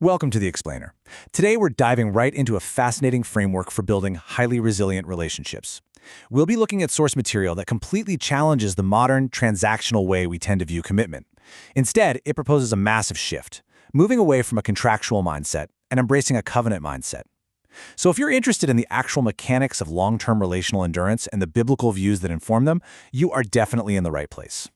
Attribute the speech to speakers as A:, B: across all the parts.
A: Welcome to The Explainer. Today we're diving right into a fascinating framework for building highly resilient relationships. We'll be looking at source material that completely challenges the modern, transactional way we tend to view commitment. Instead, it proposes a massive shift, moving away from a contractual mindset and embracing a covenant mindset. So if you're interested in the actual mechanics of long-term relational endurance and the biblical views that inform them, you are definitely in the right place.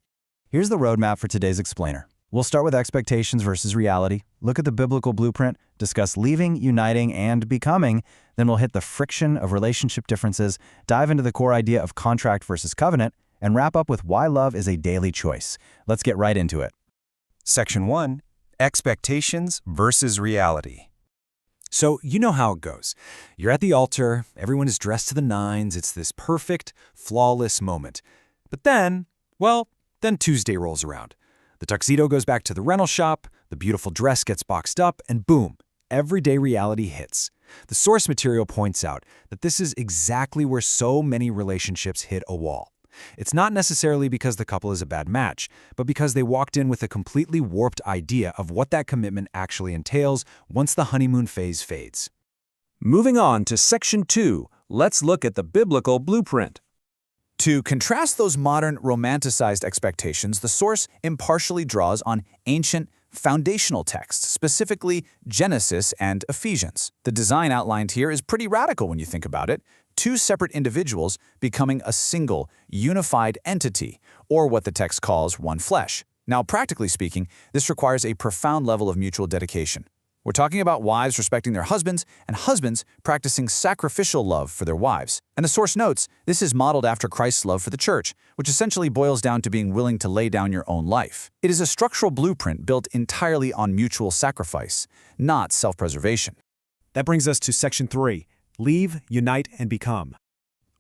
B: Here's the roadmap for today's Explainer. We'll start with expectations versus reality, look at the biblical blueprint, discuss leaving, uniting, and becoming, then we'll hit the friction of relationship differences, dive into the core idea of contract versus covenant, and wrap up with why love is a daily choice. Let's get right into it.
C: Section 1. Expectations versus reality.
A: So you know how it goes. You're at the altar, everyone is dressed to the nines, it's this perfect, flawless moment. But then Tuesday rolls around. The tuxedo goes back to the rental shop, the beautiful dress gets boxed up, and boom, everyday reality hits. The source material points out that this is exactly where so many relationships hit a wall. It's not necessarily because the couple is a bad match, but because they walked in with a completely warped idea of what that commitment actually entails once the honeymoon phase fades.
D: Moving on to Section 2, let's look at the biblical blueprint.
A: To contrast those modern, romanticized expectations, the source impartially draws on ancient, foundational texts, specifically Genesis and Ephesians. The design outlined here is pretty radical when you think about it. Two separate individuals becoming a single, unified entity, or what the text calls one flesh. Now, practically speaking, this requires a profound level of mutual dedication. We're talking about wives respecting their husbands and husbands practicing sacrificial love for their wives. And the source notes, this is modeled after Christ's love for the church, which essentially boils down to being willing to lay down your own life. It is a structural blueprint built entirely on mutual sacrifice, not self-preservation.
E: That brings us to Section 3, leave, unite, and become.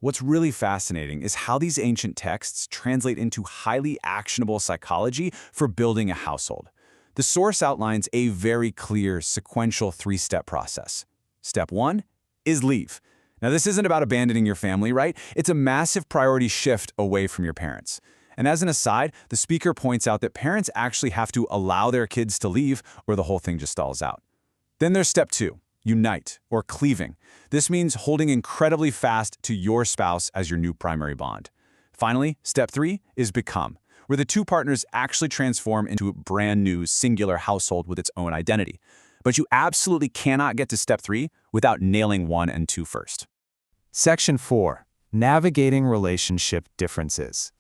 F: What's really fascinating is how these ancient texts translate into highly actionable psychology for building a household. The source outlines a very clear, sequential three-step process. Step 1 is leave. Now, this isn't about abandoning your family, right? It's a massive priority shift away from your parents. And as an aside, the speaker points out that parents actually have to allow their kids to leave or the whole thing just stalls out. Then there's Step 2, unite, or cleaving. This means holding incredibly fast to your spouse as your new primary bond. Finally, Step 3 is become, where the two partners actually transform into a brand new, singular household with its own identity. But you absolutely cannot get to Step 3 without nailing 1 and 2 first.
C: Section 4. Navigating relationship differences.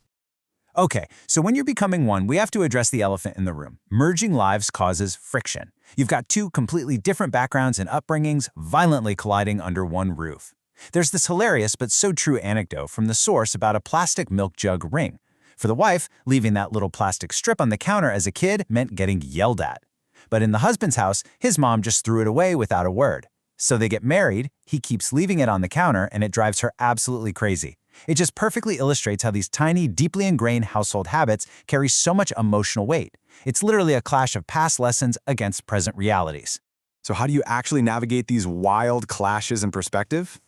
G: Okay, so when you're becoming one, we have to address the elephant in the room. Merging lives causes friction. You've got two completely different backgrounds and upbringings violently colliding under one roof. There's this hilarious but so true anecdote from the source about a plastic milk jug ring. For the wife, leaving that little plastic strip on the counter as a kid meant getting yelled at. But in the husband's house, his mom just threw it away without a word. So they get married, he keeps leaving it on the counter, and it drives her absolutely crazy. It just perfectly illustrates how these tiny, deeply ingrained household habits carry so much emotional weight. It's literally a clash of past lessons against present realities.
F: So how do you actually navigate these wild clashes in perspective?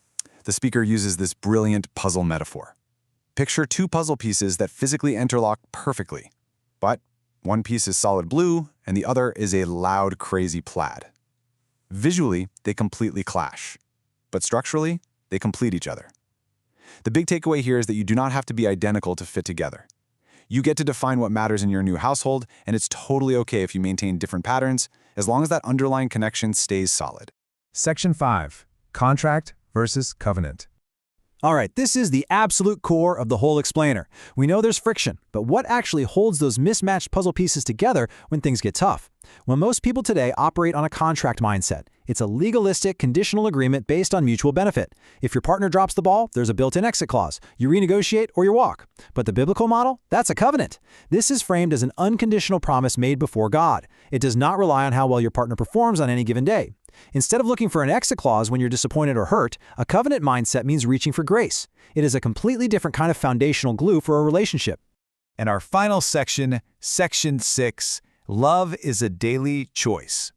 F: The speaker uses this brilliant puzzle metaphor. Picture two puzzle pieces that physically interlock perfectly, but one piece is solid blue and the other is a loud, crazy plaid. Visually, they completely clash, but structurally, they complete each other. The big takeaway here is that you do not have to be identical to fit together. You get to define what matters in your new household, and it's totally okay if you maintain different patterns, as long as that underlying connection stays solid.
E: Section 5, contract versus covenant.
A: All right, this is the absolute core of the whole explainer. We know there's friction, but what actually holds those mismatched puzzle pieces together when things get tough? Well, most people today operate on a contract mindset. It's a legalistic, conditional agreement based on mutual benefit. If your partner drops the ball, there's a built-in exit clause. You renegotiate or you walk. But the biblical model? That's a covenant. This is framed as an unconditional promise made before God. It does not rely on how well your partner performs on any given day. Instead of looking for an exit clause when you're disappointed or hurt, a covenant mindset means reaching for grace. It is a completely different kind of foundational glue for a relationship.
D: And our final section, Section 6, love is a daily choice.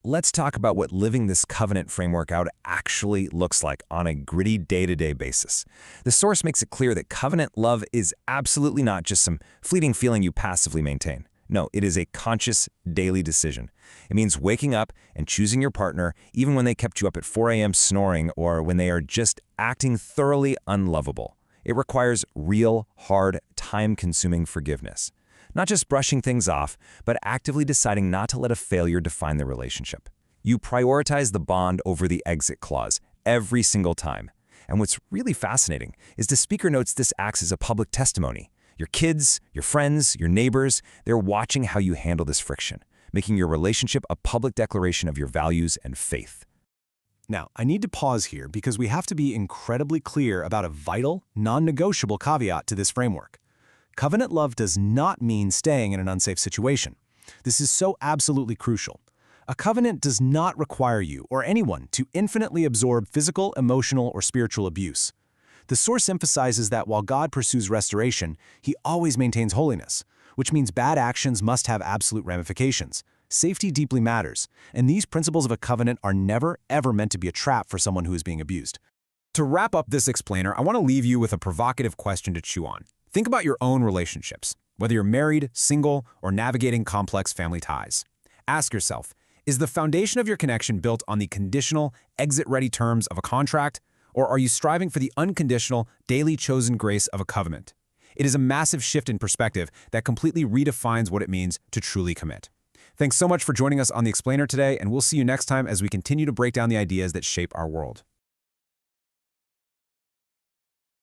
D: Let's talk about what living this covenant framework out actually looks like on a gritty day-to-day basis. The source makes it clear that covenant love is absolutely not just some fleeting feeling you passively maintain. No, it is a conscious daily decision. It means waking up and choosing your partner even when they kept you up at 4 a.m. snoring or when they are just acting thoroughly unlovable. It requires real, hard, time-consuming forgiveness. Not just brushing things off, but actively deciding not to let a failure define the relationship. You prioritize the bond over the exit clause every single time. And what's really fascinating is the speaker notes this acts as a public testimony. Your kids, your friends, your neighbors, they're watching how you handle this friction, making your relationship a public declaration of your values and faith.
E: Now, I need to pause here because we have to be incredibly clear about a vital, non-negotiable caveat to this framework. Covenant love does not mean staying in an unsafe situation. This is so absolutely crucial. A covenant does not require you or anyone to infinitely absorb physical, emotional, or spiritual abuse. The source emphasizes that while God pursues restoration, he always maintains holiness, which means bad actions must have absolute ramifications. Safety deeply matters, and these principles of a covenant are never, ever meant to be a trap for someone who is being abused.
F: To wrap up this explainer, I want to leave you with a provocative question to chew on. Think about your own relationships, whether you're married, single, or navigating complex family ties. Ask yourself, is the foundation of your connection built on the conditional, exit-ready terms of a contract, or are you striving for the unconditional, daily chosen grace of a covenant? It is a massive shift in perspective that completely redefines what it means to truly commit. Thanks so much for joining us on The Explainer today, and we'll see you next time as we continue to break down the ideas that shape our world.